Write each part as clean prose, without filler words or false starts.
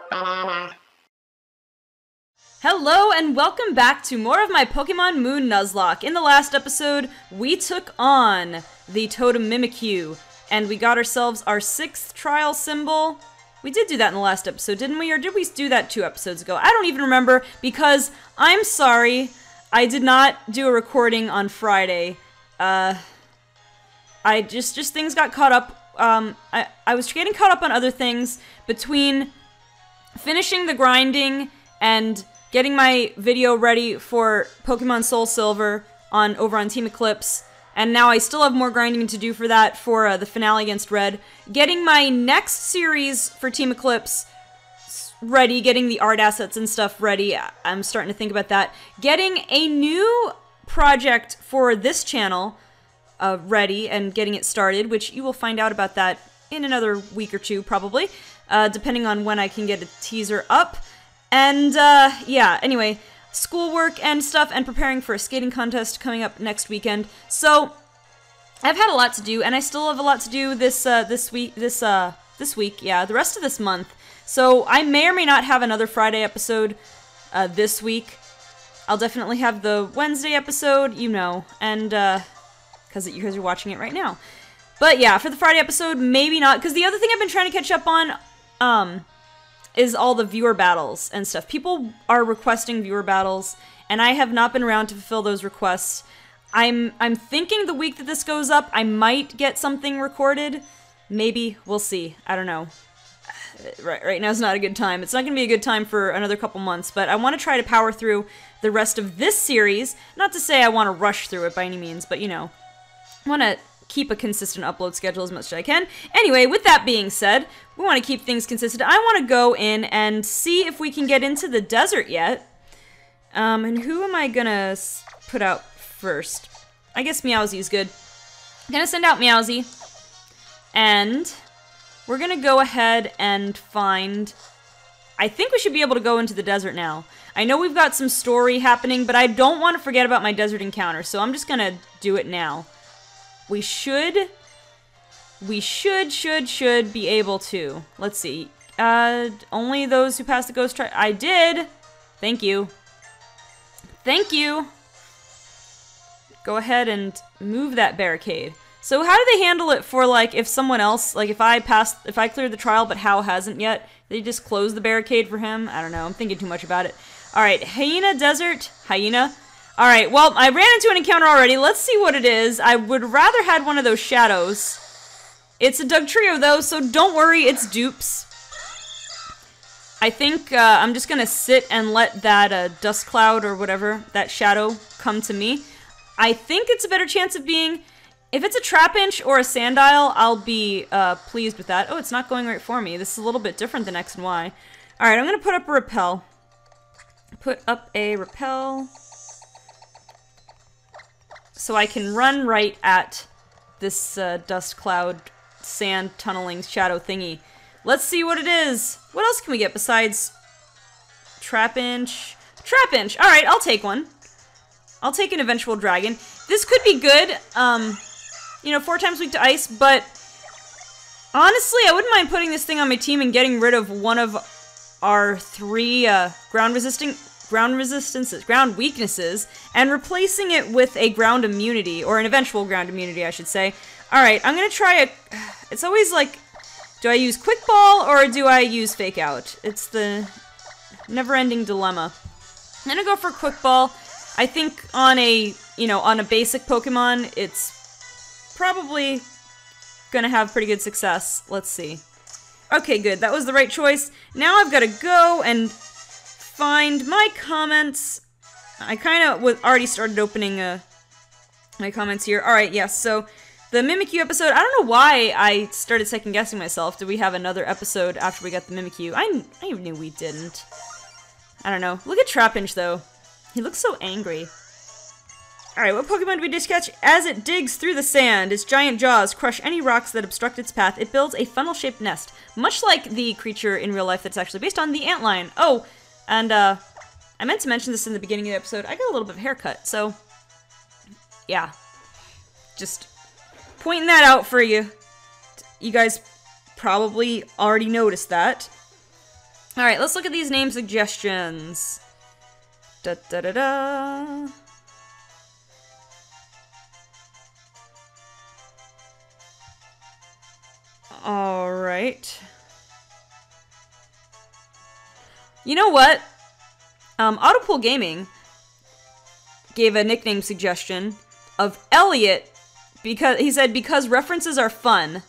Banana. Hello and welcome back to more of my Pokemon Moon Nuzlocke. In the last episode, we took on the Totem Mimikyu, and we got ourselves our 6th trial symbol. We did do that in the last episode, didn't we? Or did we do that 2 episodes ago? I don't even remember, because I'm sorry, I did not do a recording on Friday. I just things got caught up. I was getting caught up on other things between finishing the grinding and getting my video ready for Pokemon Soul Silver over on Team Eclipse, and now I still have more grinding to do for that for the finale against Red. Getting my next series for Team Eclipse ready, getting the art assets and stuff ready. I'm starting to think about that. Getting a new project for this channel ready and getting it started, which you will find out about that in another week or 2 probably, depending on when I can get a teaser up. And, yeah, anyway, schoolwork and stuff, and preparing for a skating contest coming up next weekend. So, I've had a lot to do, and I still have a lot to do this week, yeah, the rest of this month. So, I may or may not have another Friday episode, this week. I'll definitely have the Wednesday episode, you know, and, because you guys are watching it right now. But, yeah, for the Friday episode, maybe not, because the other thing I've been trying to catch up on, is all the viewer battles and stuff. People are requesting viewer battles, and I have not been around to fulfill those requests. I'm thinking the week that this goes up, I might get something recorded. Maybe. We'll see. I don't know. Right now's not a good time. It's not going to be a good time for another couple months, but I want to try to power through the rest of this series. Not to say I want to rush through it by any means, but, you know, I want to keep a consistent upload schedule as much as I can. Anyway, with that being said, we want to keep things consistent. I want to go in and see if we can get into the desert yet. And who am I gonna put out first? I guess Meowsie's good. I'm gonna send out Meowsie. And we're gonna go ahead and find... I think we should be able to go into the desert now. I know we've got some story happening, but I don't want to forget about my desert encounter, so I'm just gonna do it now. We should be able to. Let's see. Only those who pass the ghost trial. I did! Thank you. Thank you! Go ahead and move that barricade. So how do they handle it for, like, if someone else, like, if I cleared the trial but Hal hasn't yet, they just close the barricade for him? I don't know, I'm thinking too much about it. Alright, Hyena Desert. Hyena. Alright, well, I ran into an encounter already. Let's see what it is. I would rather had one of those shadows. It's a Dugtrio, though, so don't worry, it's dupes. I think I'm just gonna sit and let that dust cloud or whatever, that shadow, come to me. I think it's a better chance of being... If it's a Trapinch or a Sandile, I'll be pleased with that. Oh, it's not going right for me. This is a little bit different than X and Y. Alright, I'm gonna put up a Repel. Put up a Repel... so I can run right at this dust cloud, sand tunneling shadow thingy. Let's see what it is. What else can we get besides Trapinch? Trapinch! Alright, I'll take one. I'll take an eventual dragon. This could be good. You know, 4 times weak to ice, but honestly, I wouldn't mind putting this thing on my team and getting rid of one of our 3 ground weaknesses, and replacing it with a ground immunity, or an eventual ground immunity, I should say. Alright, I'm gonna try a... It's always like, do I use Quick Ball, or do I use Fake Out? It's the never-ending dilemma. I'm gonna go for Quick Ball. I think on a, you know, on a basic Pokemon, it's probably gonna have pretty good success. Let's see. Okay, good. That was the right choice. Now I've gotta go and find my comments. I kind of already started opening my comments here. Alright, yes, so the Mimikyu episode, I don't know why I started second-guessing myself. Did we have another episode after we got the Mimikyu? I knew we didn't. I don't know. Look at Trapinch, though. He looks so angry. Alright, what Pokemon do we just catch? As it digs through the sand, its giant jaws crush any rocks that obstruct its path. It builds a funnel-shaped nest, much like the creature in real life that's actually based on the antlion. Oh, and, I meant to mention this in the beginning of the episode. I got a little bit of a haircut, so... yeah. Just pointing that out for you. You guys probably already noticed that. Alright, let's look at these name suggestions. Da da da da. Alright. You know what? Autopool Gaming gave a nickname suggestion of Elliot because he said because references are fun.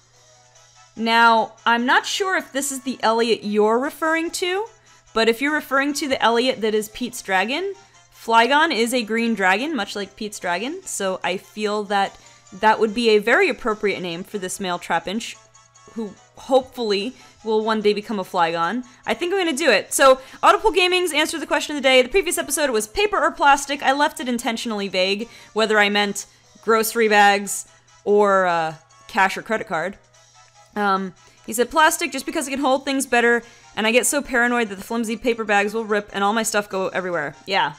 Now, I'm not sure if this is the Elliot you're referring to, but if you're referring to the Elliot that is Pete's dragon, Flygon is a green dragon, much like Pete's dragon, so I feel that that would be a very appropriate name for this male Trapinch, who hopefully will one day become a Flygon. I think I'm gonna do it. So, Autopool Gaming's answer to the question of the day. The previous episode was paper or plastic. I left it intentionally vague, whether I meant grocery bags or cash or credit card. He said plastic just because it can hold things better, and I get so paranoid that the flimsy paper bags will rip and all my stuff go everywhere. Yeah.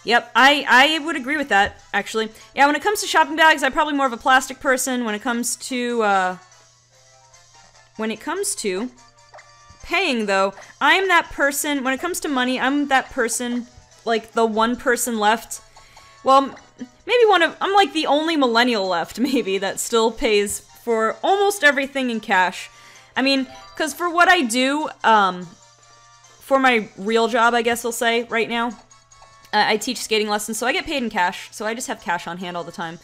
Yep, I would agree with that, actually. Yeah, when it comes to shopping bags, I'm probably more of a plastic person. When it comes to paying, though, I'm that person, when it comes to money, I'm that person, like, the one person left. Well, maybe I'm like the only millennial left, maybe, that still pays for almost everything in cash. I mean, because for what I do, for my real job, I guess I'll say, right now, I teach skating lessons, so I get paid in cash, so I just have cash on hand all the time.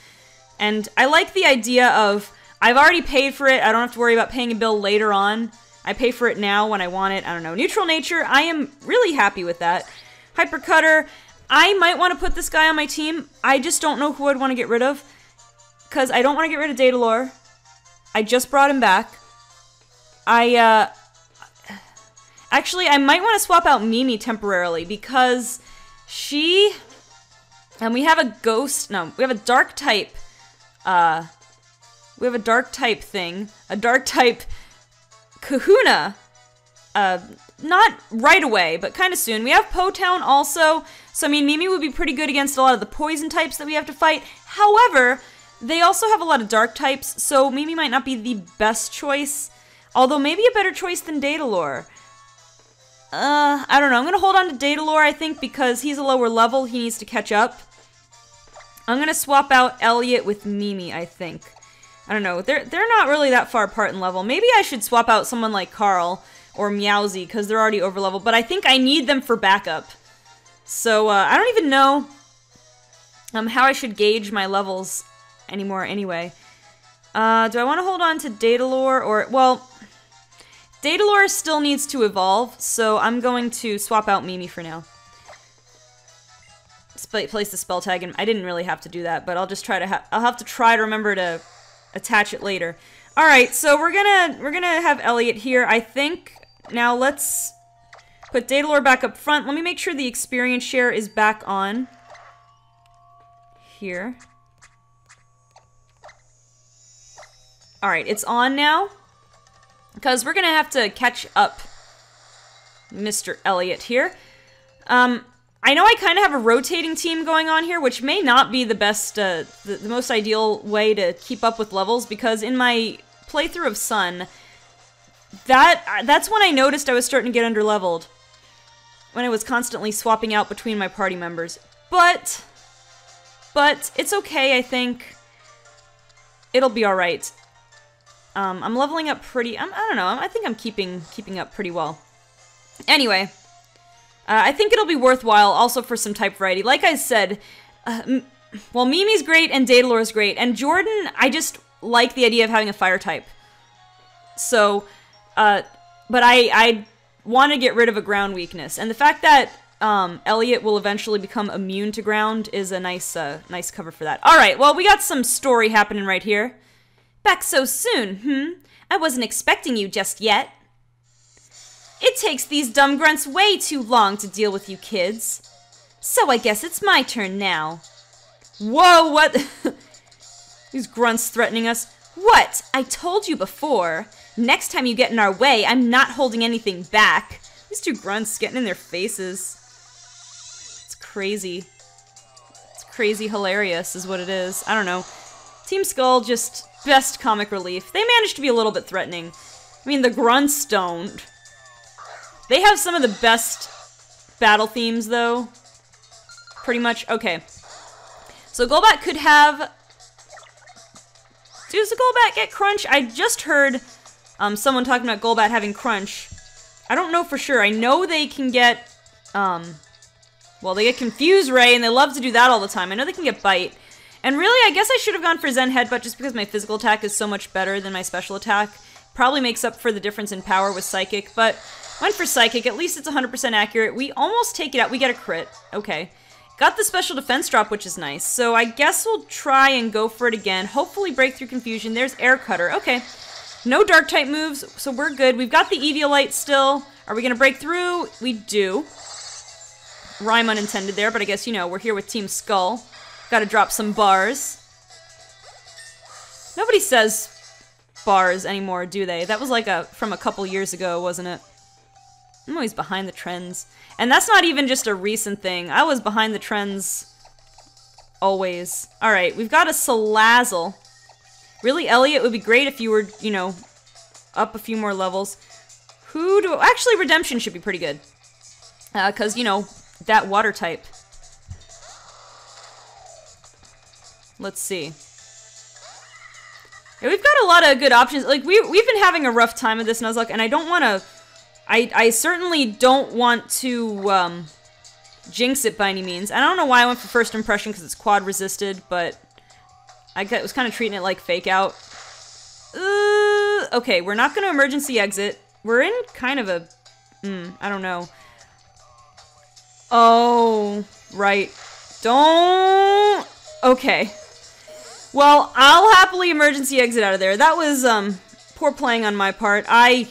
And I like the idea of, I've already paid for it, I don't have to worry about paying a bill later on. I pay for it now when I want it, I don't know. Neutral Nature, I am really happy with that. Hyper Cutter, I might want to put this guy on my team, I just don't know who I'd want to get rid of. Because I don't want to get rid of Datalore. I just brought him back. Actually, I might want to swap out Mimi temporarily, because she... And we have a ghost... No, we have a dark type... we have a dark type thing. A dark type... Kahuna. Not right away, but kind of soon. We have Potown also, so I mean, Mimi would be pretty good against a lot of the poison types that we have to fight. However, they also have a lot of dark types, so Mimi might not be the best choice. Although, maybe a better choice than Datalore. I don't know. I'm gonna hold on to Datalore, I think, because he's a lower level. He needs to catch up. I'm gonna swap out Elliot with Mimi, I think. I don't know. They're not really that far apart in level. Maybe I should swap out someone like Carl or Meowsy, because they're already over level, but I think I need them for backup. So, I don't even know how I should gauge my levels anymore anyway. Do I want to hold on to Datalore or... Well, Datalore still needs to evolve, so I'm going to swap out Mimi for now. Place the spell tag, and I didn't really have to do that, but I'll just try to I'll have to try to remember to attach it later. Alright, so we're gonna have Elliot here, I think. Now let's put Datalore back up front. Let me make sure the experience share is back on. Here. Alright, it's on now. Because we're gonna have to catch up Mr. Elliot here. I know I kind of have a rotating team going on here, which may not be the best, the most ideal way to keep up with levels, because in my playthrough of Sun, that's when I noticed I was starting to get underleveled. When I was constantly swapping out between my party members. But it's okay, I think. It'll be alright. I'm leveling up pretty... I don't know, I think I'm keeping up pretty well. Anyway... I think it'll be worthwhile also for some type variety. Like I said, well, Mimi's great and Datalore's great, and Jordan, I just like the idea of having a fire type. So, but I want to get rid of a ground weakness, and the fact that Elliot will eventually become immune to ground is a nice cover for that. Alright, well, we got some story happening right here. Back so soon, I wasn't expecting you just yet. It takes these dumb grunts way too long to deal with you kids. So I guess it's my turn now. Whoa, what? These grunts threatening us. What? I told you before. Next time you get in our way, I'm not holding anything back. These two grunts getting in their faces. It's crazy. It's crazy hilarious is what it is. I don't know. Team Skull, just best comic relief. They managed to be a little bit threatening. I mean, the grunts don't. They have some of the best battle themes, though. Pretty much. Okay. So Golbat could have... Does the Golbat get Crunch? I just heard someone talking about Golbat having Crunch. I don't know for sure. I know they can get... well, they get Confuse Ray, and they love to do that all the time. I know they can get Bite. And really, I guess I should have gone for Zen Headbutt just because my physical attack is so much better than my special attack. Probably makes up for the difference in power with Psychic, but went for Psychic. At least it's 100% accurate. We almost take it out. We get a crit. Okay. Got the special defense drop, which is nice. So I guess we'll try and go for it again. Hopefully break through Confusion. There's Air Cutter. Okay. No Dark-type moves, so we're good. We've got the Eviolite still. Are we going to break through? We do. Rhyme unintended there, but I guess, you know, we're here with Team Skull. Gotta drop some bars. Nobody says bars anymore, do they? That was like from a couple years ago, wasn't it? I'm always behind the trends. And that's not even just a recent thing. I was behind the trends always. Alright, we've got a Salazzle. Really, Elliot, it would be great if you were, you know, up a few more levels. Who do... Actually, Redemption should be pretty good. Because, you know, that water type. Let's see. Yeah, we've got a lot of good options. Like, we've been having a rough time with this Nuzlocke, and I don't want to... I certainly don't want to jinx it by any means. I don't know why I went for First Impression, because it's quad resisted, but I was kind of treating it like Fake Out. Okay, we're not going to emergency exit. We're in kind of a... I don't know. Oh, right. Don't... Okay. Well, I'll happily emergency exit out of there. That was, poor playing on my part. I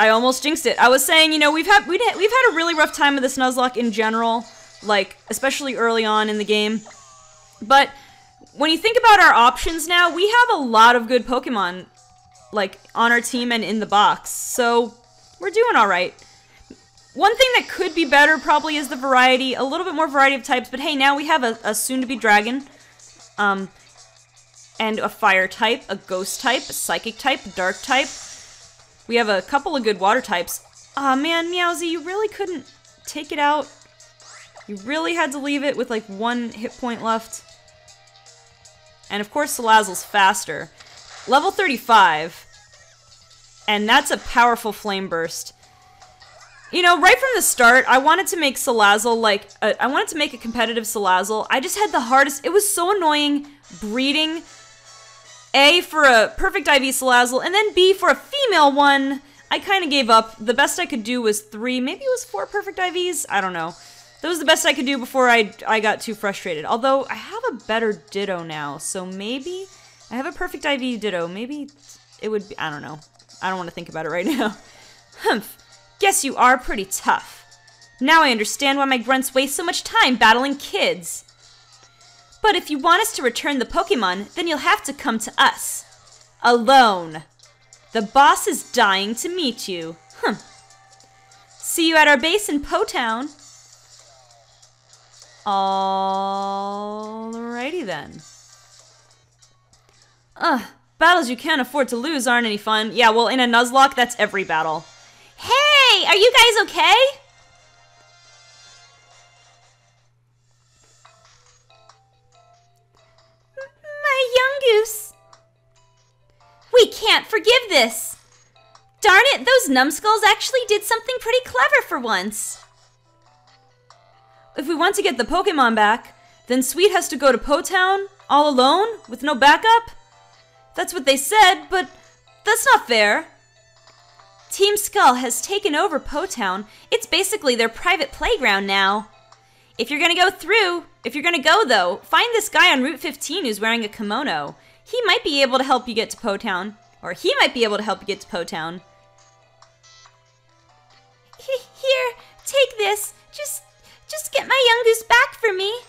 almost jinxed it. I was saying, you know, we've had a really rough time with this Nuzlocke in general, like, especially early on in the game. But when you think about our options now, we have a lot of good Pokemon, like, on our team and in the box. So, we're doing alright. One thing that could be better probably is the variety, a little bit more variety of types, but hey, now we have a soon-to-be dragon, and a fire type, a ghost type, a psychic type, a dark type. We have a couple of good water types. Aw, man, Meowsy, you really couldn't take it out. You really had to leave it with, like, 1 hit point left. And, of course, Salazzle's faster. Level 35. And that's a powerful Flame Burst. You know, right from the start, I wanted to make Salazzle, like, I wanted to make a competitive Salazzle. I just had the hardest, it was so annoying breeding, A, for a perfect IV Salazzle, and then B, for a female one. I kind of gave up. The best I could do was 3, maybe it was 4 perfect IVs? I don't know. That was the best I could do before I got too frustrated. Although, I have a better Ditto now, so maybe, I have a perfect IV Ditto. Maybe it would be, I don't know. I don't want to think about it right now. Humph. Guess you are pretty tough. Now I understand why my grunts waste so much time battling kids. But if you want us to return the Pokemon, then you'll have to come to us. Alone. The boss is dying to meet you. See you at our base in Po-Town. Alrighty then. Battles you can't afford to lose aren't any fun. Yeah, well, in a Nuzlocke, that's every battle. Hey, are you guys okay? My young goose. We can't forgive this. Darn it, those numbskulls actually did something pretty clever for once. If we want to get the Pokemon back, then Sweet has to go to Po-Town all alone with no backup? That's what they said, but that's not fair. Team Skull has taken over Po-Town. It's basically their private playground now. If you're gonna go though, find this guy on Route 15 who's wearing a kimono. He might be able to help you get to Po-Town. Or he might be able to help you get to Po-Town. Here, take this. Just get my young goose back for me.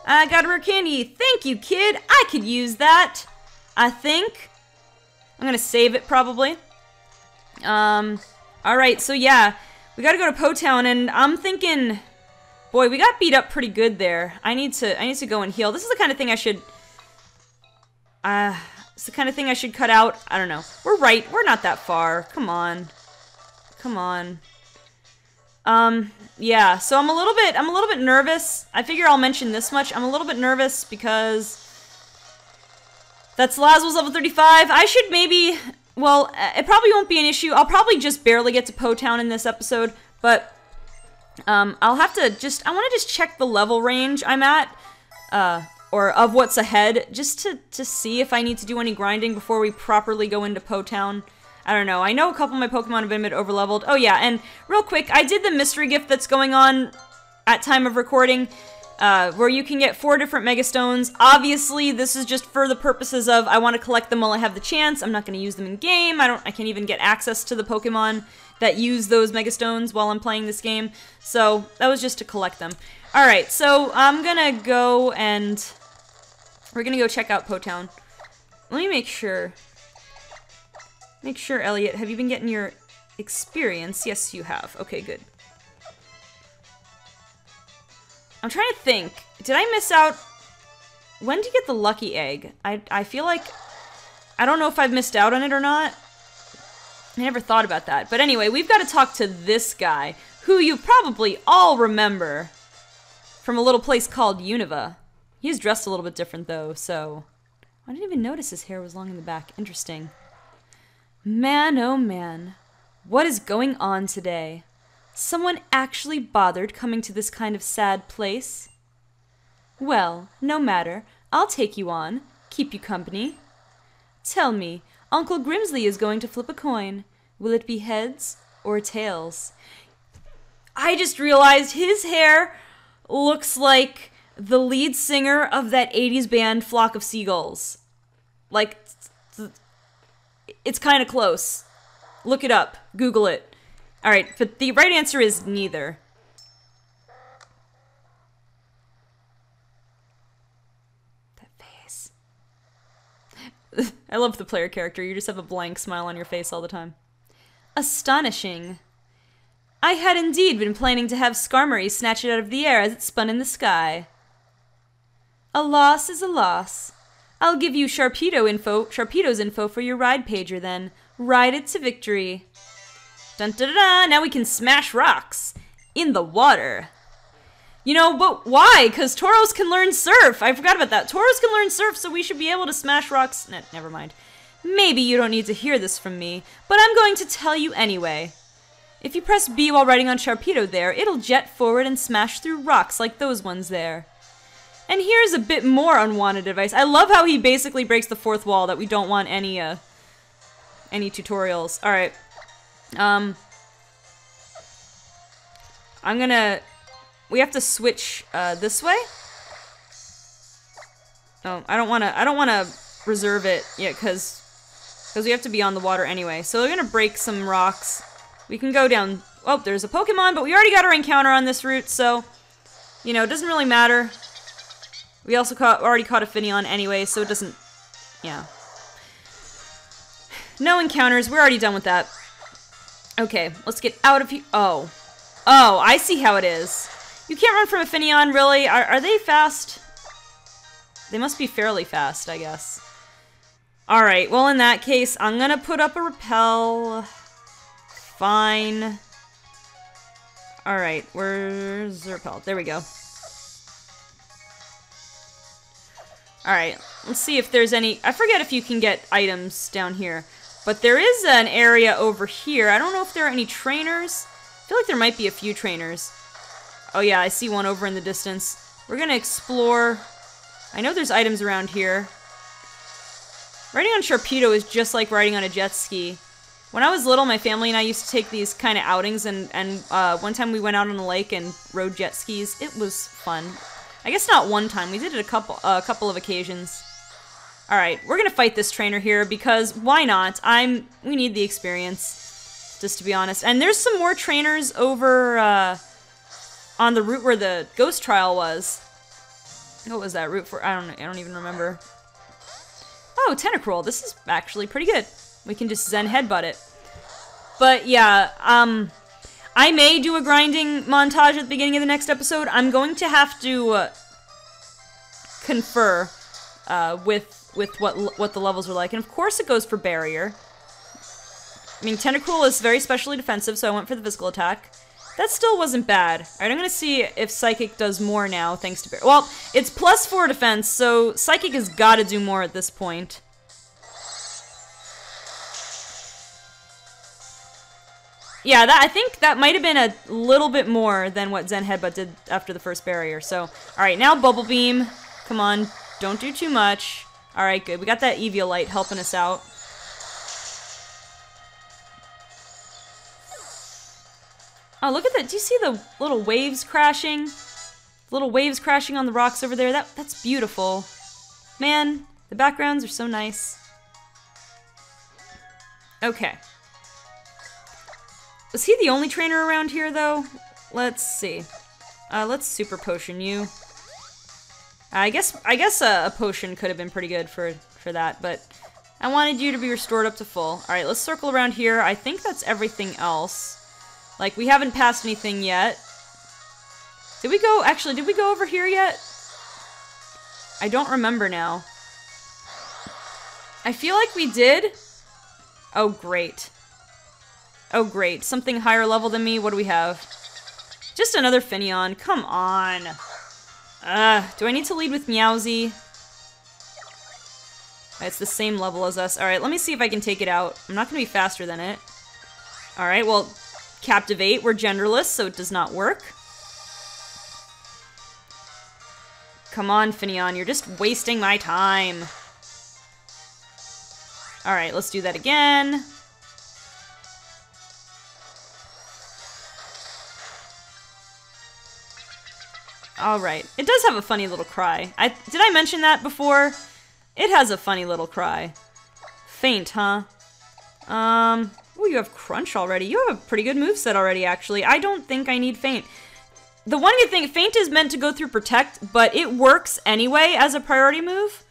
I got a rare candy. Thank you, kid. I could use that. I think. I'm gonna save it, probably. Alright, so yeah. We gotta go to Po-Town, and I'm thinking... Boy, we got beat up pretty good there. I need to go and heal. This is the kind of thing I should... It's the kind of thing I should cut out. I don't know. We're right. We're not that far. Come on. Come on. Yeah, so I'm a little bit nervous. I figure I'll mention this much. I'm a little bit nervous because that's Laswell's level 35. I should maybe, well, it probably won't be an issue. I'll probably just barely get to Po Town in this episode, but I'll have to just, I want to just check the level range I'm at, or of what's ahead, just to see if I need to do any grinding before we properly go into Po Town. I don't know. I know a couple of my Pokemon have been a bit overleveled. Oh yeah, and real quick, I did the mystery gift that's going on at time of recording, where you can get 4 different Mega Stones. Obviously, this is just for the purposes of I want to collect them while I have the chance. I'm not going to use them in game. I can't even get access to the Pokemon that use those Mega Stones while I'm playing this game. So that was just to collect them. All right, so I'm gonna go and we're gonna go check out Po Town. Let me make sure. Make sure, Elliot, have you been getting your experience? Yes, you have. Okay, good. I'm trying to think. Did I miss out? When did you get the lucky egg? I feel like, I don't know if I've missed out on it or not. I never thought about that. But anyway, we've got to talk to this guy, who you probably all remember from a little place called Unova. He's dressed a little bit different, though, so I didn't even notice his hair was long in the back. Interesting. Man, oh man, what is going on today? Someone actually bothered coming to this kind of sad place? Well, no matter. I'll take you on, keep you company. Tell me, Uncle Grimsley is going to flip a coin. Will it be heads or tails? I just realized his hair looks like the lead singer of that 80s band Flock of Seagulls. Like, it's kind of close. Look it up. Google it. Alright, but the right answer is neither. That face. I love the player character. You just have a blank smile on your face all the time. Astonishing. I had indeed been planning to have Skarmory snatch it out of the air as it spun in the sky. A loss is a loss. I'll give you Sharpedo's info for your ride pager then. Ride it to victory. Dun dun dun dun! Now we can smash rocks. In the water. You know, but why? Because Tauros can learn surf. I forgot about that. Tauros can learn surf, so we should be able to smash rocks. Never mind. Maybe you don't need to hear this from me, but I'm going to tell you anyway. If you press B while riding on Sharpedo there, it'll jet forward and smash through rocks like those ones there. And here's a bit more unwanted advice. I love how he basically breaks the fourth wall that we don't want any tutorials. Alright. We have to switch, this way? Oh, I don't wanna reserve it yet, because we have to be on the water anyway. So we're gonna break some rocks. We can go down, oh, there's a Pokemon, but we already got our encounter on this route, so, you know, it doesn't really matter. We also already caught a Finneon anyway, so it doesn't, yeah. No encounters, we're already done with that. Okay, let's get out of here. Oh, I see how it is. You can't run from a Finneon, really? Are they fast? They must be fairly fast, I guess. Alright, well in that case, I'm gonna put up a repel. Fine. Alright, where's the repel? There we go. Alright, let's see if there's any... I forget if you can get items down here. But there is an area over here. I don't know if there are any trainers. I feel like there might be a few trainers. Oh yeah, I see one over in the distance. We're gonna explore. I know there's items around here. Riding on Sharpedo is just like riding on a jet ski. When I was little, my family and I used to take these kind of outings, and one time we went out on a lake and rode jet skis. It was fun. I guess not one time. We did it a couple of occasions. Alright, we're gonna fight this trainer here because why not? We need the experience, just to be honest. And there's some more trainers over on the route where the ghost trial was. What was that route for? I don't even remember. Oh, Tentacruel. This is actually pretty good. We can just Zen Headbutt it. But yeah, I may do a grinding montage at the beginning of the next episode. I'm going to have to confer with with what the levels are like. And of course it goes for barrier. I mean, Tentacruel is very specially defensive, so I went for the physical attack. That still wasn't bad. Alright, I'm gonna see if Psychic does more now, thanks to barrier. Well, it's +4 defense, so Psychic has gotta do more at this point. Yeah, I think that might have been a little bit more than what Zen Headbutt did after the first barrier. So, alright, now Bubble Beam. Come on, don't do too much. Alright, good. We got that Eviolite helping us out. Oh, look at that. Do you see the little waves crashing? Little waves crashing on the rocks over there? That's beautiful. Man, the backgrounds are so nice. Okay. Was he the only trainer around here, though? Let's see. Let's Super Potion you. I guess a potion could have been pretty good for that, but I wanted you to be restored up to full. Alright, let's circle around here. I think that's everything else. Like, we haven't passed anything yet. Did we go over here yet? I don't remember now. I feel like we did. Oh, great. Oh, great. Something higher level than me. What do we have? Just another Finneon. Come on. Do I need to lead with Meowsy? It's the same level as us. Alright, let me see if I can take it out. I'm not going to be faster than it. Alright, well, Captivate. We're genderless, so it does not work. Come on, Finneon. You're just wasting my time. Alright, let's do that again. Alright. It does have a funny little cry. Did I mention that before? It has a funny little cry. Faint, huh? Oh, you have Crunch already. You have a pretty good moveset already, actually. I don't think I need Faint. The one good thing, Faint is meant to go through Protect, but it works anyway as a priority move.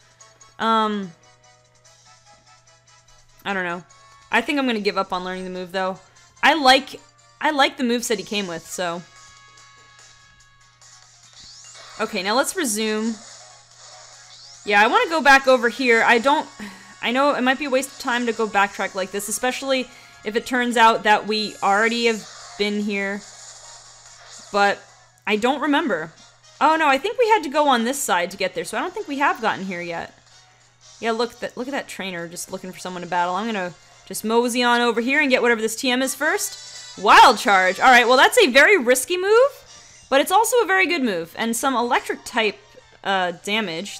I don't know. I think I'm gonna give up on learning the move, though. I like the moveset he came with, so... Okay, now let's resume. Yeah, I want to go back over here. I know it might be a waste of time to go backtrack like this, especially if it turns out that we already have been here. But I don't remember. Oh no, I think we had to go on this side to get there, so I don't think we have gotten here yet. Yeah, look at that trainer just looking for someone to battle. I'm gonna just mosey on over here and get whatever this TM is first. Wild Charge! Alright, well that's a very risky move. But it's also a very good move, and some electric-type damage,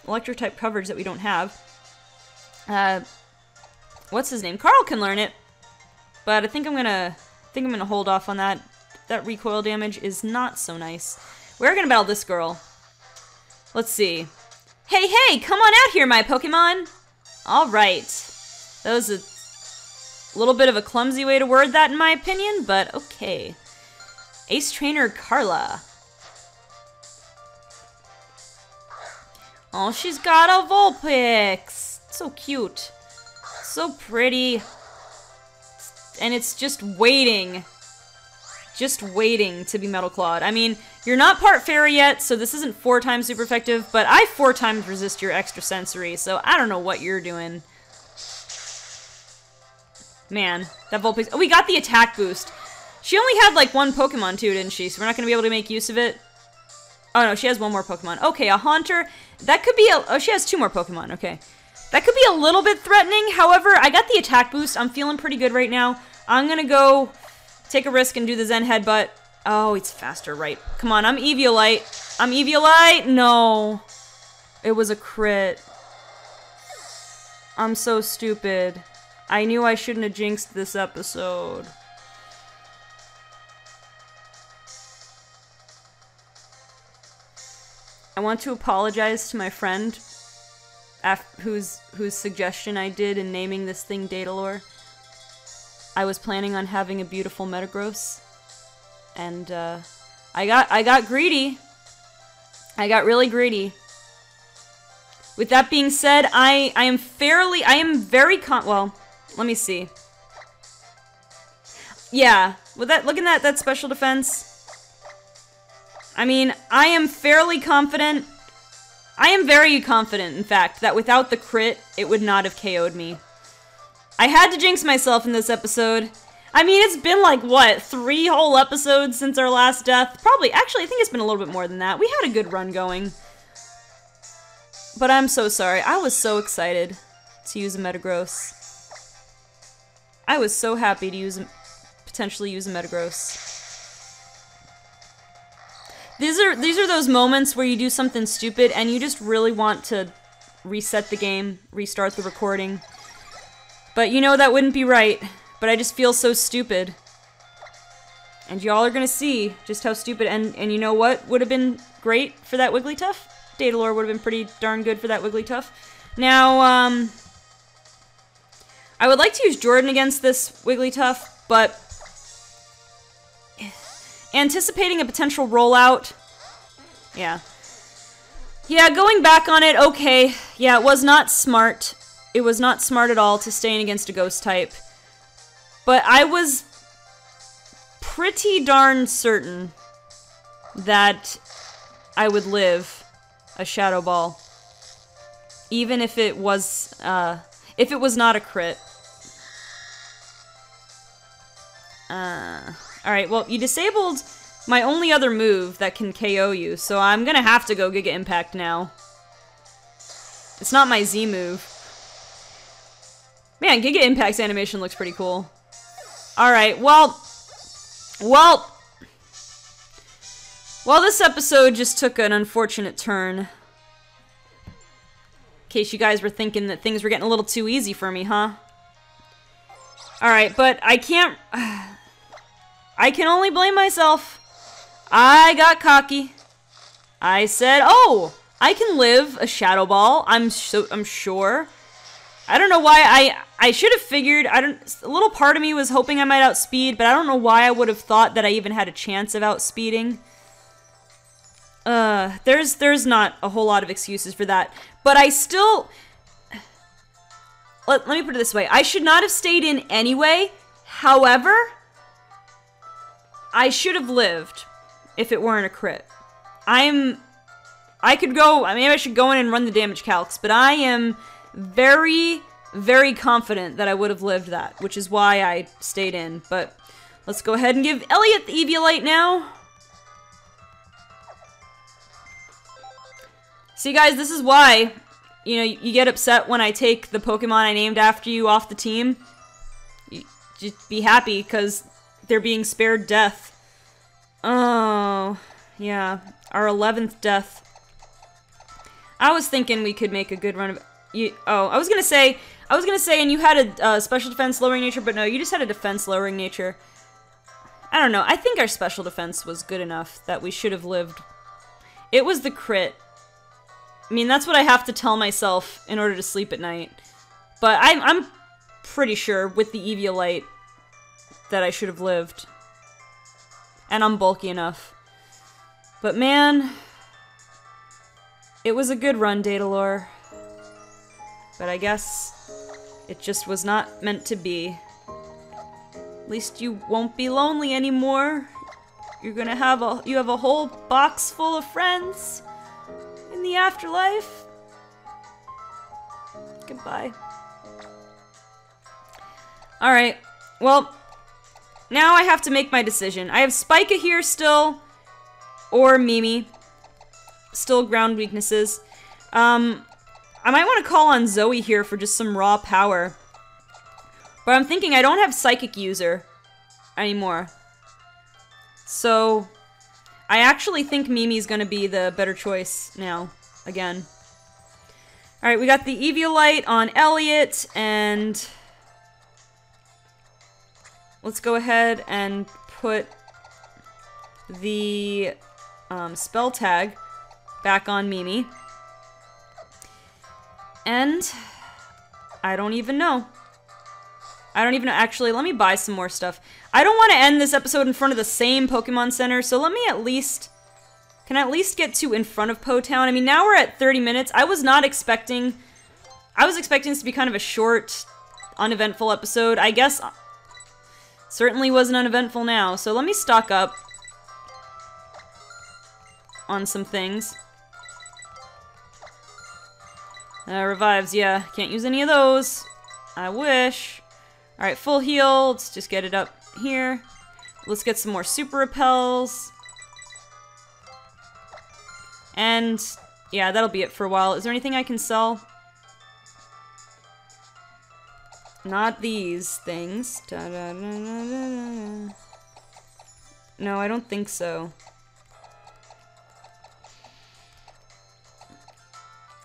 electric-type coverage that we don't have. What's his name? Carl can learn it, but I think I'm gonna hold off on that. That recoil damage is not so nice. We're gonna battle this girl. Let's see. Hey, come on out here, my Pokemon! Alright. That was a little bit of a clumsy way to word that, in my opinion, but okay. Ace Trainer Carla. Oh, she's got a Vulpix. So cute. So pretty. And it's just waiting. Just waiting to be Metal Clawed. I mean, you're not part fairy yet, so this isn't 4 times super effective, but I 4 times resist your extra sensory, so I don't know what you're doing. Man, that Vulpix. Oh, we got the attack boost. She only had, like, 1 Pokemon, too, didn't she? So we're not going to be able to make use of it. Oh, no, she has 1 more Pokemon. Okay, a Haunter. That could be a... Oh, she has 2 more Pokemon. Okay. That could be a little bit threatening. However, I got the attack boost. I'm feeling pretty good right now. I'm going to go take a risk and do the Zen Headbutt. Oh, it's faster, right. Come on, I'm Eviolite. I'm Eviolite. No. It was a crit. I'm so stupid. I knew I shouldn't have jinxed this episode. I want to apologize to my friend whose suggestion I did in naming this thing Datalore. I was planning on having a beautiful Metagross, and I got greedy. I got really greedy. With that being said, I am very well, let me see. Yeah, with that, looking at that special defense, I mean, I am fairly confident I am very confident, in fact, that without the crit, it would not have KO'd me. I had to jinx myself in this episode. I mean, it's been like, what, 3 whole episodes since our last death? Probably, actually, I think it's been a little bit more than that. We had a good run going. But I'm so sorry. I was so excited to use a Metagross. I was so happy to potentially use a Metagross. These are those moments where you do something stupid and you just really want to reset the game, restart the recording. But you know that wouldn't be right. But I just feel so stupid. And y'all are gonna see just how stupid, and you know what would have been great for that Wigglytuff? Datalore would have been pretty darn good for that Wigglytuff. Now, I would like to use Jordan against this Wigglytuff, but anticipating a potential rollout, yeah, going back on it, okay, yeah, it was not smart. It was not smart at all to stay in against a ghost type. But I was pretty darn certain that I would live a Shadow Ball. Even if it was not a crit. Alright, well, you disabled my only other move that can KO you, so I'm gonna have to go Giga Impact now. It's not my Z move. Man, Giga Impact's animation looks pretty cool. Alright, well, this episode just took an unfortunate turn. In case you guys were thinking that things were getting a little too easy for me, huh? Alright, but I can't... I can only blame myself. I got cocky. I said, oh, I can live a Shadow Ball, I'm sure. I don't know why I should have figured, a little part of me was hoping I might outspeed, but I don't know why I would have thought that I even had a chance of outspeeding. There's not a whole lot of excuses for that, but I still, let me put it this way, I should not have stayed in anyway, however, I should have lived if it weren't a crit. Maybe I should go in and run the damage calcs, but I am very, very confident that I would have lived that, which is why I stayed in. But let's go ahead and give Elliot the Eviolite now. See, guys, this is why, you know, you get upset when I take the Pokemon I named after you off the team. You just be happy, because they're being spared death. Oh, yeah, our 11th death. I was thinking we could make a good run of... I was gonna say, and you had a special defense lowering nature, but no, you just had a defense lowering nature. I don't know, I think our special defense was good enough that we should have lived. It was the crit. I mean, that's what I have to tell myself in order to sleep at night. But I'm pretty sure with the Eviolite that I should have lived. And I'm bulky enough. But man, it was a good run, Datalore. But I guess it just was not meant to be. At least you won't be lonely anymore. You're gonna have you have a whole box full of friends in the afterlife. Goodbye. Alright, well, now I have to make my decision. I have Spica here still, or Mimi. Still ground weaknesses. I might want to call on Zoe here for just some raw power. But I'm thinking I don't have Psychic User anymore. So, I actually think Mimi's gonna be the better choice now, again. Alright, we got the Eviolite on Elliot, and let's go ahead and put the spell tag back on Mimi. And I don't even know. Actually, let me buy some more stuff. I don't want to end this episode in front of the same Pokemon Center, so let me at least... Can I at least get to in front of Po Town? I mean, now we're at 30 minutes. I was expecting this to be kind of a short, uneventful episode. I guess... Certainly wasn't uneventful now, so let me stock up on some things. Revives, yeah. Can't use any of those. I wish. Alright, full heal. Let's just get it up here. Let's get some more super repels. And, yeah, that'll be it for a while. Is there anything I can sell? Not these things. Da, da, da, da, da. No, I don't think so.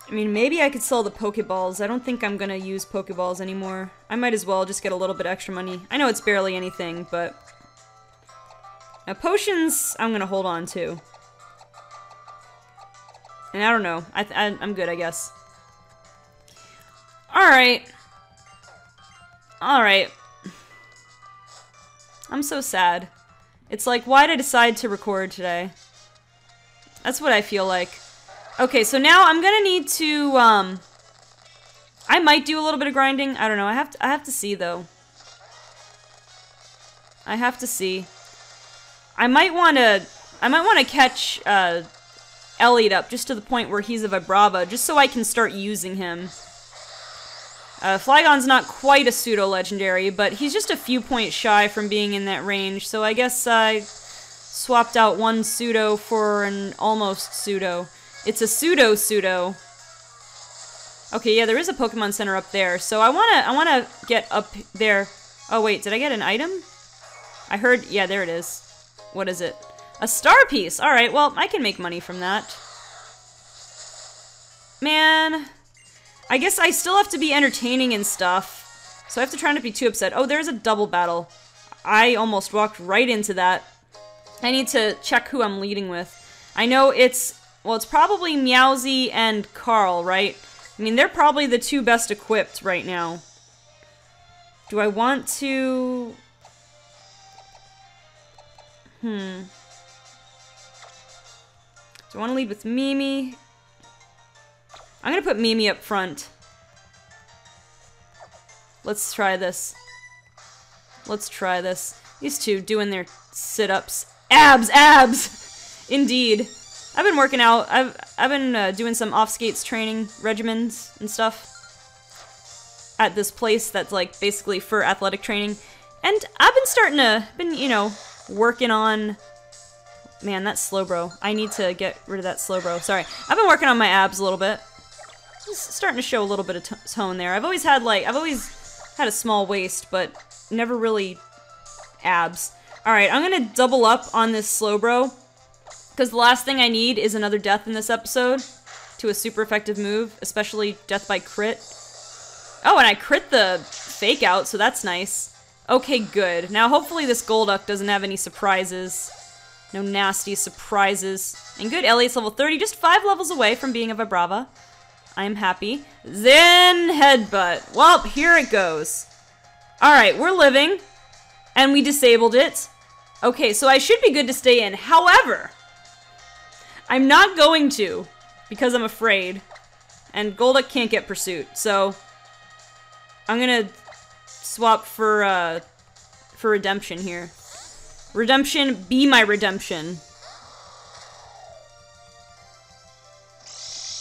I mean, maybe I could sell the Pokeballs. I don't think I'm gonna use Pokeballs anymore. I might as well just get a little bit extra money. I know it's barely anything, but... Now, potions, I'm gonna hold on to. And I don't know. I'm good, I guess. Alright. Alright. I'm so sad. It's like, why'd I decide to record today? That's what I feel like. Okay, so now I'm gonna need to, I might do a little bit of grinding. I don't know. I have to see, though. I have to see. I might wanna catch, Elliot up just to the point where he's a Vibrava, just so I can start using him. Flygon's not quite a pseudo-legendary, but he's just a few points shy from being in that range, so I guess I swapped out one pseudo for an almost pseudo. It's a pseudo-pseudo. Okay, yeah, there is a Pokemon Center up there, so I wanna get up there. Oh wait, did I get an item? I heard, yeah, there it is. What is it? A star piece! Alright, well, I can make money from that. Man, I guess I still have to be entertaining and stuff, so I have to try not to be too upset. Oh, there's a double battle. I almost walked right into that. I need to check who I'm leading with. I know it's, well, it's probably Meowsy and Carl, right? I mean, they're probably the two best equipped right now. Do I want to... Do I want to lead with Mimi? I'm gonna put Mimi up front. Let's try this. Let's try this. These two doing their sit-ups. Abs! Abs! Indeed. I've been working out. I've been doing some off-skates training regimens and stuff at this place that's like basically for athletic training. And I've been starting to, you know, working on... Man, that's Slowbro. I need to get rid of that Slowbro. Sorry. I've been working on my abs a little bit. It's starting to show a little bit of tone there. I've always had a small waist, but never really abs. Alright, I'm gonna double up on this Slowbro, because the last thing I need is another death in this episode to a super effective move, especially death by crit. Oh, and I crit the fake out, so that's nice. Okay, good. Now, hopefully this Golduck doesn't have any surprises. No nasty surprises. And good, Elliot's level 30, just 5 levels away from being a Vibrava. I'm happy. Then Headbutt. Well, here it goes. Alright, we're living. And we disabled it. Okay, so I should be good to stay in. However, I'm not going to, because I'm afraid. And Golduck can't get Pursuit, so I'm gonna swap for Redemption here. Redemption, be my redemption.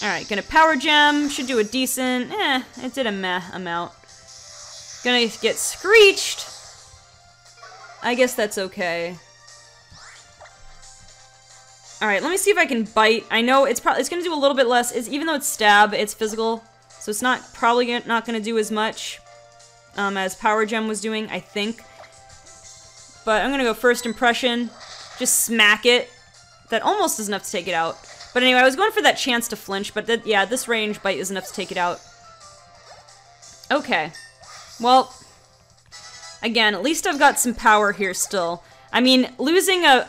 Alright, gonna Power Gem. Should do a decent... it did a meh amount. Gonna get Screeched. I guess that's okay. Alright, let me see if I can Bite. I know it's gonna do a little bit less. Even though it's Stab, it's physical. So it's probably not gonna do as much as Power Gem was doing, I think. But I'm gonna go First Impression. Just smack it. That almost is enough to take it out. But anyway, I was going for that chance to flinch, but yeah, this range Bite is enough to take it out. Okay. Well, again, at least I've got some power here still. I mean, losing a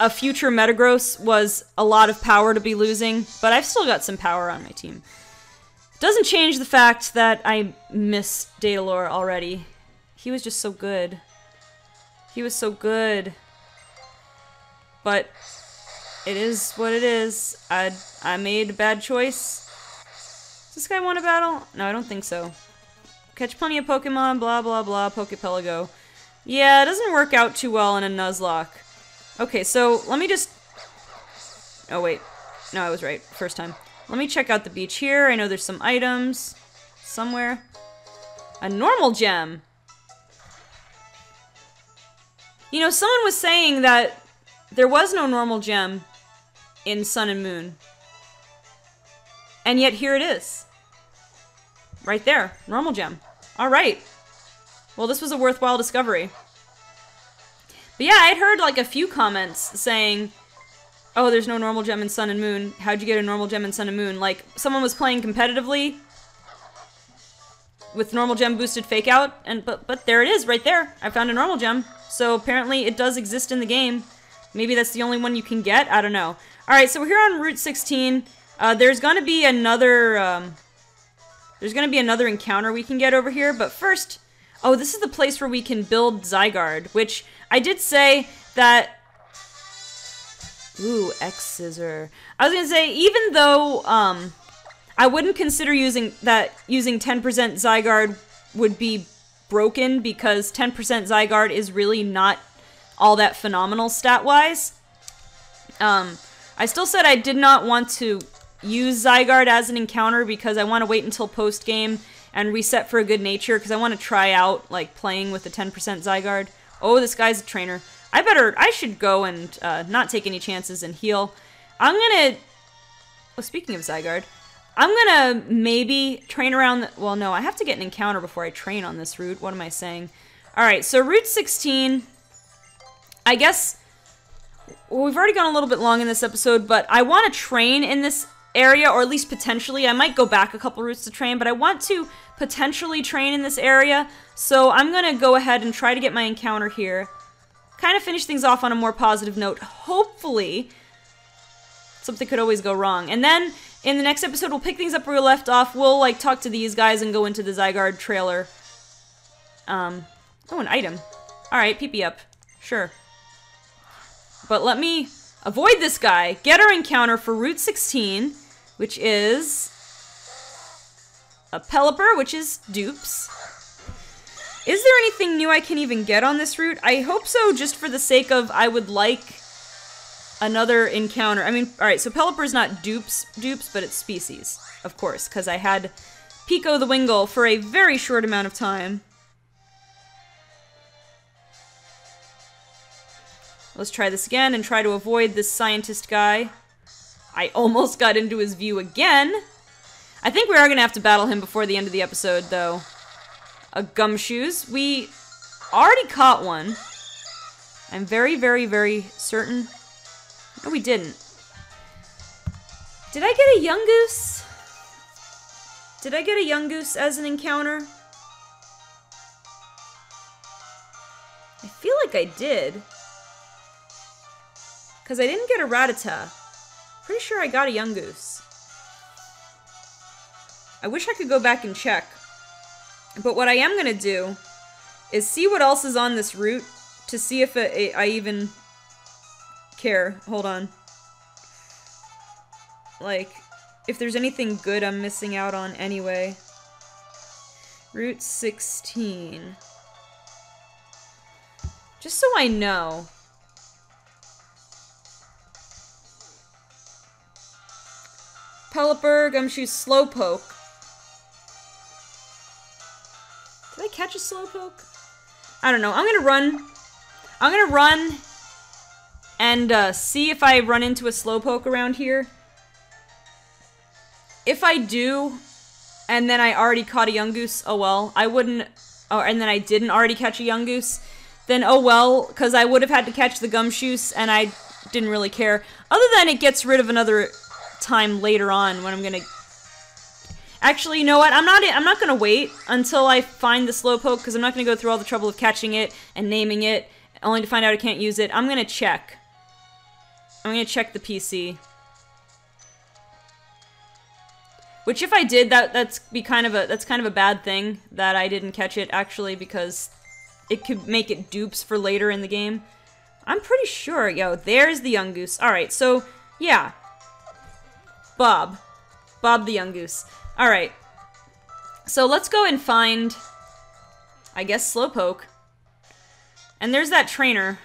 future Metagross was a lot of power to be losing, but I've still got some power on my team. Doesn't change the fact that I miss Datalore already. He was just so good. He was so good. But it is what it is. I made a bad choice. Does this guy want a battle? No, I don't think so. Catch plenty of Pokemon, blah blah blah, Pokepelago. Yeah, it doesn't work out too well in a Nuzlocke. Okay, so let me just... Oh wait. No, I was right. First time. Let me check out the beach here. I know there's some items somewhere. A normal gem. You know, someone was saying that there was no normal gem in Sun and Moon. And yet here it is. Right there. Normal gem. Alright. Well, this was a worthwhile discovery. But yeah, I'd heard like a few comments saying, oh, there's no normal gem in Sun and Moon. How'd you get a normal gem in Sun and Moon? Like, someone was playing competitively with normal gem boosted fake out, and but there it is, right there. I found a normal gem. So apparently it does exist in the game. Maybe that's the only one you can get. I don't know. Alright, so we're here on Route 16. There's gonna be another encounter we can get over here, but first, oh, this is the place where we can build Zygarde, which I did say that. Ooh, X-Scissor. I was gonna say, even though, I wouldn't consider using 10% Zygarde would be broken, because 10% Zygarde is really not all that phenomenal stat-wise. I still said I did not want to use Zygarde as an encounter, because I want to wait until post-game and reset for a good nature, because I want to try out, like, playing with the 10% Zygarde. Oh, this guy's a trainer. I should go and not take any chances and heal. I'm gonna... Well, speaking of Zygarde, I'm gonna maybe train around... Well, no, I have to get an encounter before I train on this route. What am I saying? Alright, so Route 16... I guess... Well, we've already gone a little bit long in this episode, but I want to train in this area, or at least potentially. I might go back a couple routes to train, but I want to potentially train in this area, so I'm gonna go ahead and try to get my encounter here. Kind of finish things off on a more positive note. Hopefully, something could always go wrong. And then, in the next episode, we'll pick things up where we left off. We'll, like, talk to these guys and go into the Zygarde trailer. Oh, an item. Alright, PP up. Sure. But let me avoid this guy, get our encounter for Route 16, which is a Pelipper, which is dupes. Is there anything new I can even get on this route? I hope so, just for the sake of I would like another encounter. I mean, alright, so Pelipper's not dupes, but it's species, of course, because I had Pico the Wingull for a very short amount of time. Let's try this again and try to avoid this scientist guy. I almost got into his view again. I think we are going to have to battle him before the end of the episode, though. A Gumshoes. We already caught one. I'm very, very, very certain. No, we didn't. Did I get a Yungoos? Did I get a Yungoos as an encounter? I feel like I did. Because I didn't get a Rattata. Pretty sure I got a Yungoos. I wish I could go back and check. But what I am going to do is see what else is on this route to see if I even care. Hold on. Like, if there's anything good I'm missing out on anyway. Route 16. Just so I know. Pelipper, Gumshoe, Slowpoke. Did I catch a Slowpoke? I don't know. I'm gonna run and see if I run into a Slowpoke around here. If I do, and then I already caught a Yungoos, oh well. I wouldn't... Oh, and then I didn't already catch a Yungoos, then oh well, because I would have had to catch the Gumshoes, and I didn't really care. Other than it gets rid of another time later on when I'm gonna... Actually, you know what? I'm not gonna wait until I find the Slowpoke, because I'm not gonna go through all the trouble of catching it and naming it, only to find out I can't use it. I'm gonna check. I'm gonna check the PC. Which, if I did, that's kind of a bad thing that I didn't catch it, actually, because it could make it dupes for later in the game. I'm pretty sure. Yo, there's the Yungoos. Alright, so, yeah. Bob the Yungoos. Alright. So let's go and find, I guess, Slowpoke. And there's that trainer.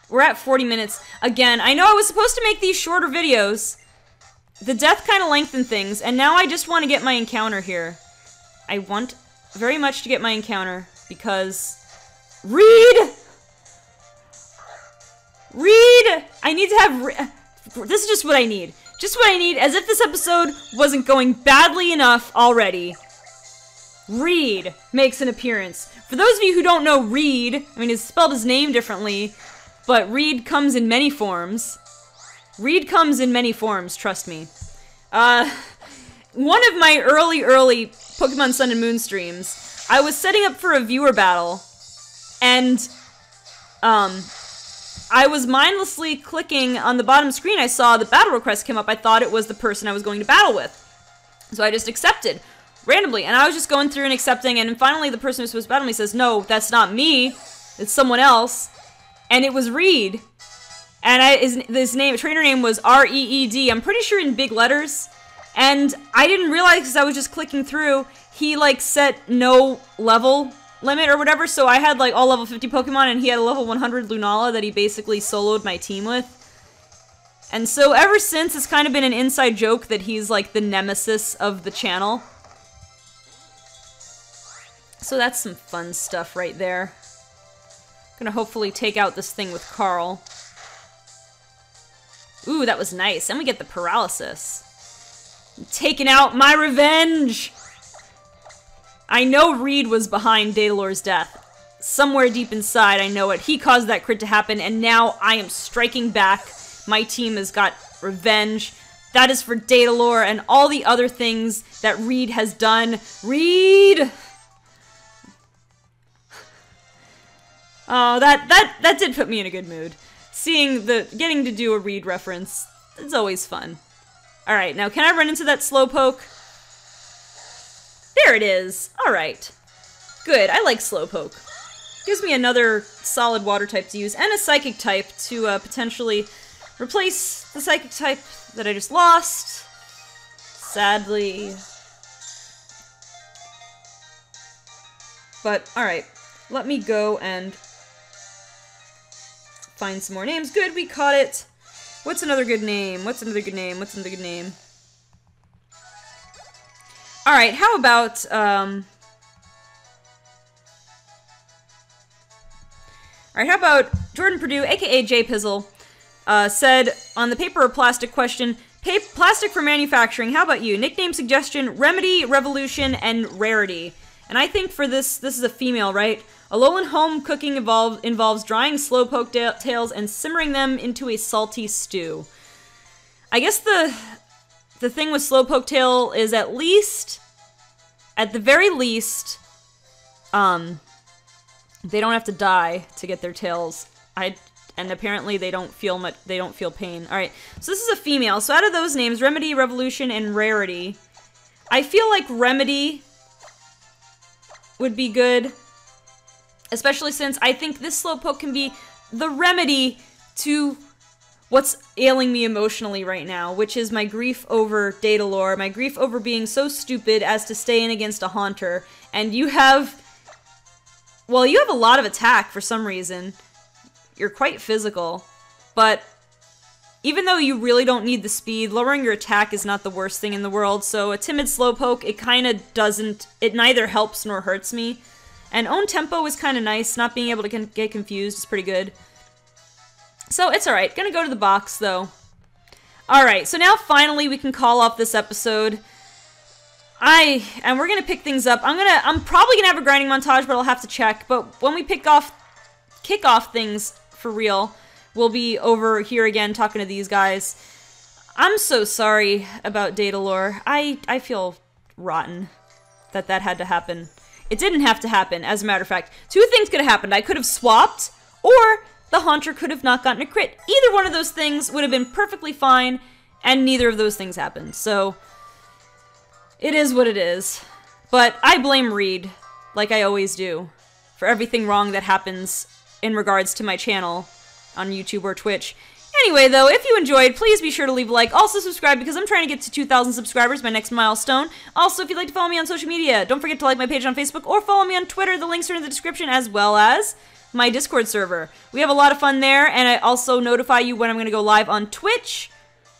We're at 40 minutes. Again, I know I was supposed to make these shorter videos. The death kind of lengthened things, and now I just want to get my encounter here. I want very much to get my encounter, because... Reed! Reed! I need to have... This is just what I need. Just what I need, as if this episode wasn't going badly enough already. Reed makes an appearance. For those of you who don't know Reed, I mean, he's spelled his name differently, but Reed comes in many forms. Reed comes in many forms, trust me. One of my early Pokemon Sun and Moon streams, I was setting up for a viewer battle, and, I was mindlessly clicking on the bottom screen. I saw the battle request come up. I thought it was the person I was going to battle with. So I just accepted, randomly. And I was just going through and accepting, and finally the person who's supposed to battle me says, no, that's not me. It's someone else. And it was Reed. And his name, trainer name was R-E-E-D. I'm pretty sure in big letters. And I didn't realize, because I was just clicking through, he, like, set no level limit or whatever, so I had like all level 50 Pokemon and he had a level 100 Lunala that he basically soloed my team with. And so ever since, it's kind of been an inside joke that he's like the nemesis of the channel. So that's some fun stuff right there. Gonna hopefully take out this thing with Carl. Ooh, that was nice. And we get the paralysis. I'm taking out my revenge! I know Reed was behind Datalore's death. Somewhere deep inside, I know it. He caused that crit to happen, and now I am striking back. My team has got revenge. That is for Datalore and all the other things that Reed has done. Reed! Oh, that did put me in a good mood. Getting to do a Reed reference, it's always fun. Alright, now can I run into that Slowpoke? There it is. Alright. Good. I like Slowpoke. Gives me another solid water type to use, and a psychic type to potentially replace the psychic type that I just lost. Sadly. But, alright. Let me go and find some more names. Good, we caught it. What's another good name? What's another good name? What's another good name? Alright, how about, Alright, how about Jordan Purdue, aka J Pizzle, said on the paper or plastic question, plastic for manufacturing, how about you? Nickname suggestion, Remedy, Revolution, and Rarity. And I think for this is a female, right? Alolan home cooking involves drying Slowpoke tails and simmering them into a salty stew. I guess the thing with Slowpoke tail is at the very least, they don't have to die to get their tails. And apparently they don't feel pain. Alright, so this is a female. So out of those names, Remedy, Revolution, and Rarity, I feel like Remedy would be good. Especially since I think this Slowpoke can be the remedy to what's ailing me emotionally right now, which is my grief over Datalore, my grief over being so stupid as to stay in against a Haunter, and you have a lot of attack for some reason. You're quite physical, but even though you really don't need the speed, lowering your attack is not the worst thing in the world, so a timid Slowpoke, it neither helps nor hurts me. And own tempo is kind of nice, not being able to get confused is pretty good. So, it's alright. Gonna go to the box, though. Alright, so now finally we can call off this episode. And we're gonna pick things up. I'm probably gonna have a grinding montage, but I'll have to check. But when we kick off things for real, we'll be over here again talking to these guys. I'm so sorry about Datalore. I feel rotten that had to happen. It didn't have to happen, as a matter of fact. Two things could have happened. I could have swapped, or the Haunter could have not gotten a crit. Either one of those things would have been perfectly fine, and neither of those things happened. So, it is what it is. But I blame Reed, like I always do, for everything wrong that happens in regards to my channel on YouTube or Twitch. Anyway, though, if you enjoyed, please be sure to leave a like. Also, subscribe, because I'm trying to get to 2,000 subscribers, my next milestone. Also, if you'd like to follow me on social media, don't forget to like my page on Facebook or follow me on Twitter. The links are in the description, as well as my Discord server. We have a lot of fun there, and I also notify you when I'm going to go live on Twitch,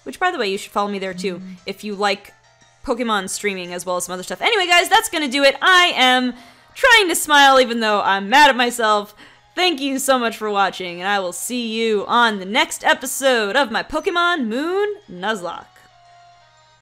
which, by the way, you should follow me there too, if you like Pokemon streaming as well as some other stuff. Anyway, guys, that's going to do it. I am trying to smile even though I'm mad at myself. Thank you so much for watching, and I will see you on the next episode of my Pokemon Moon Nuzlocke.